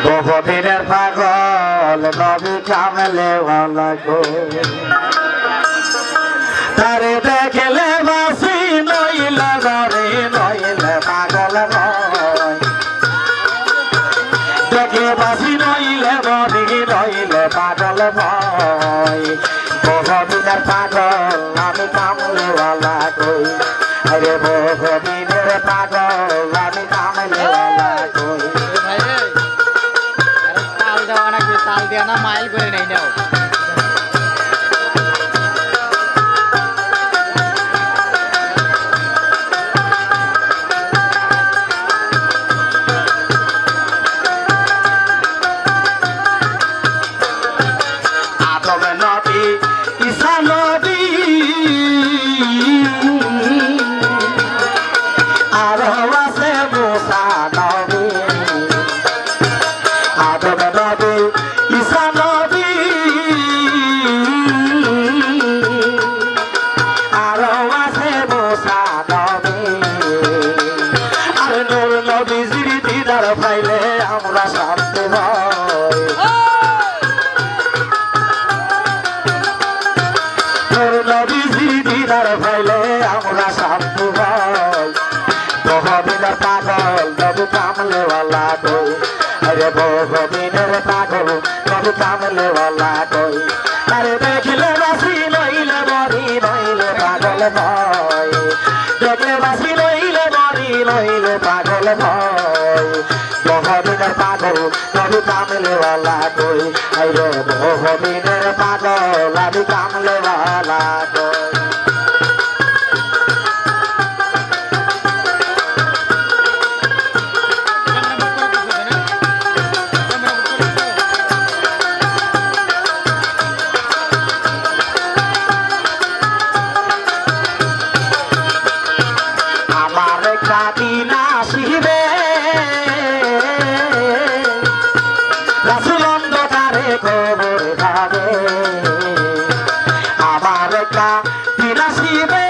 বহুদিনের পাগল নবী কামলে ওয়ালা গো তারে দেখলে বাসি নইলে ঘরে নইলে পাগল হয় দেখে বাসি নইলে ঘরে নইলে পাগল হয় বহুদিনের পাগল আমি কামলে ওয়ালা কই আরে বহুদিনের পাগল আমি কামলে ওয়ালা কই তাল দিয়া না মাইল করে নেই নাও আদম নবী ঈসা নবী আর আছে মুসা নবী আদম নবী ঈসা নবী আর আছে মুসা নবী আর নূর নবীজির দিদার পাইলে আমরা শান্তি পাই নূর নবীজির দিদার পাইলে আমরা শান্তি পাই বহুদিনের পাগল নবী কামলে ওয়ালা কই আরে বহুদিনের পাগল নবী কামলে ওয়ালা কই আরে দেখলে বাসি নইলে মরি নইলে পাগল হয় দেখলে বাসি নইলে মরি নইলে পাগল হয় বহুদিনের পাগল নবী কামলে ওয়ালা কই আরে বহুদিনের পাগল নবী কামলে ওয়ালা কই দিন আসিবে রাসূল অন্ধকারে কবর যাবে আমার একটা দিন আসিবে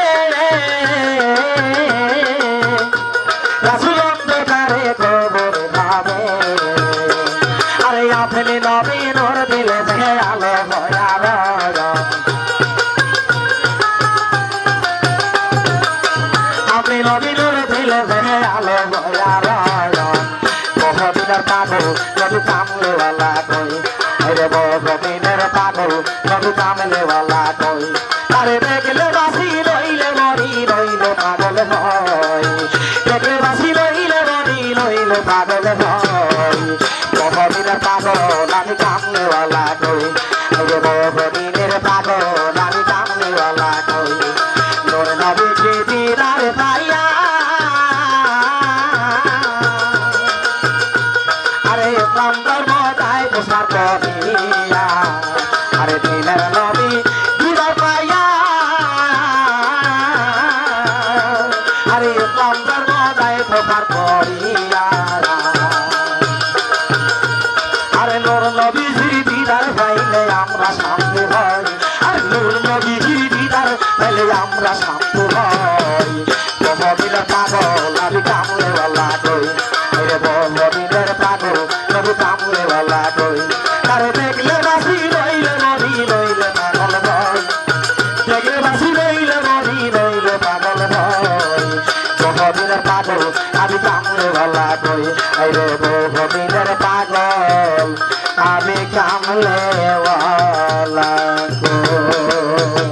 রাসূল অন্ধকারে কবর যাবে আরে আপনি নবী নূর দিলে যে আলো ভয়াবহ আপনি নবী নূর দিলে যে আলো ভয়াবহ বহুদিনের পাগল নবী কামলে ওয়ালা কই আরে বহুদিনের পাগল নবী কামলে ওয়ালা কই আরে দেখলে বাসি রইলে মরি রইলে পাগল হয় দেখলে বাসি রইলে মরি রইলে পাগল হয় বহুদিনের পাগল আমি কামলে ওয়ালা কই আরে বহুদিনের পাগল আমি কামলে ওয়ালা কই নূর নবীজি দিদার পাইয়া আরে ইসলাম ধর্ম যায় প্রসার করিয়া আরে দিনের নবী দিদার পাইয়া আরে ইসলাম ধর্ম যায় প্রসার করিয়া আরে নূর নবীজির দিদার পাইলে আমরা শান্তি হই আর নূর নবীজির দিদার পাইলে আমরা শান্তি হই বহুদিনের পাগল আমি কামলে ওয়ালা কই আরে বহুদিনের পাগল নবী কামলে ওয়ালা কই আরে দেখলে বাসি রইলে মরি রইলে পাগল হয় দেখলে বাসি রইলে মরি রইলে পাগল হয় বহুদিনের পাগল আমি কামলে ওয়ালা কই আরে বহুদিনের পাগল আমি কামলে ওয়ালা কই